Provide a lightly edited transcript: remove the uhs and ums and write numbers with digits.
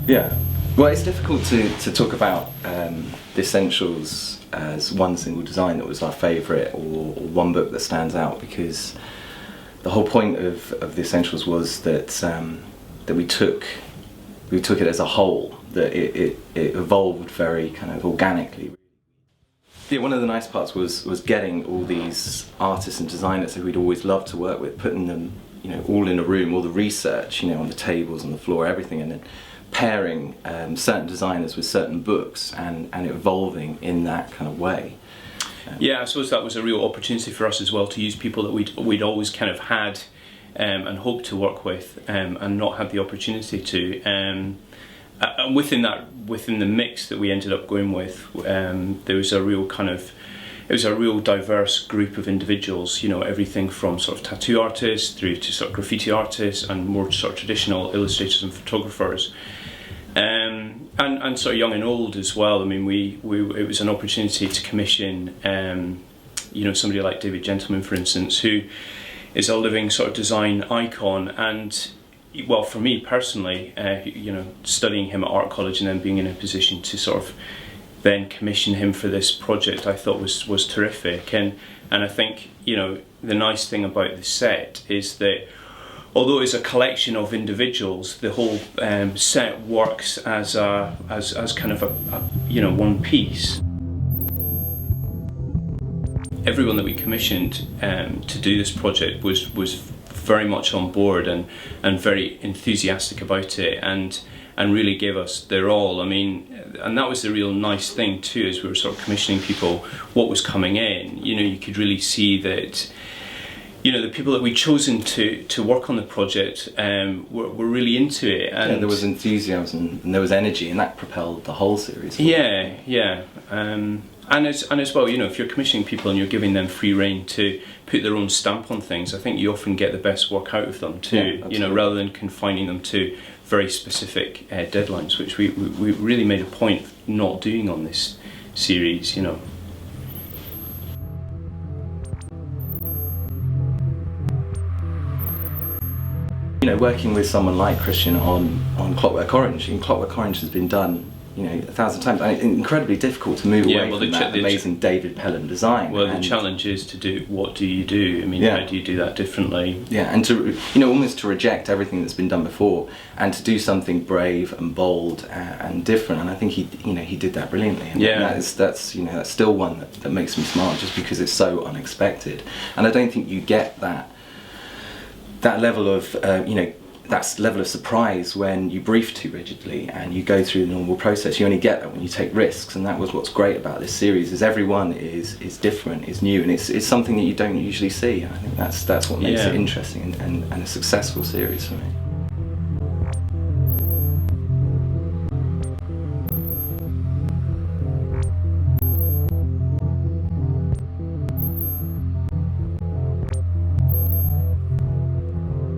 Yeah. Well, it's difficult to talk about the Essentials as one single design that was our favourite, or one book that stands out, because the whole point of the Essentials was that that we took it as a whole, that it evolved very kind of organically. Yeah, one of the nice parts was getting all these artists and designers who we'd always loved to work with, putting them, all in a room, all the research, on the tables, on the floor, everything, and then pairing certain designers with certain books and evolving in that kind of way. Yeah, I suppose that was a real opportunity for us as well, to use people that we'd always kind of had and hoped to work with, and not had the opportunity to. And within the mix that we ended up going with, there was a real it was a real diverse group of individuals, everything from sort of tattoo artists through to sort of graffiti artists and more sort of traditional illustrators and photographers. And sort of young and old as well. I mean, it was an opportunity to commission, somebody like David Gentleman, for instance, who is a living sort of design icon. And well, for me personally, studying him at art college and then being in a position to sort of then commission him for this project, I thought was terrific. And I think, the nice thing about the set is that although it's a collection of individuals, the whole set works as kind of a one piece. Everyone that we commissioned to do this project was very much on board and very enthusiastic about it, and really gave us their all. I mean, and that was the real nice thing too, as we were sort of commissioning people, what was coming in. You could really see that the people that we'd chosen to work on the project were really into it. And there was enthusiasm and there was energy, and that propelled the whole series. Yeah. And as well, if you're commissioning people and you're giving them free rein to put their own stamp on things, I think you often get the best work out of them too. Rather than confining them to very specific deadlines, which we really made a point of not doing on this series. Working with someone like Christian on Clockwork Orange, and Clockwork Orange has been done 1,000 times, and it's incredibly difficult to move away from that amazing David Pelham design. Well, the challenge is to do, what do you do? I mean, how do you do that differently? Yeah, and to almost to reject everything that's been done before, and to do something brave and bold and different. And I think he did that brilliantly. And that's still one that makes me smile, just because it's so unexpected. And I don't think you get that level of that level of surprise when you brief too rigidly and you go through the normal process. You only get that when you take risks, and that was what's great about this series, is everyone is different, is new, and it's something that you don't usually see. And I think that's what makes it interesting and a successful series for me.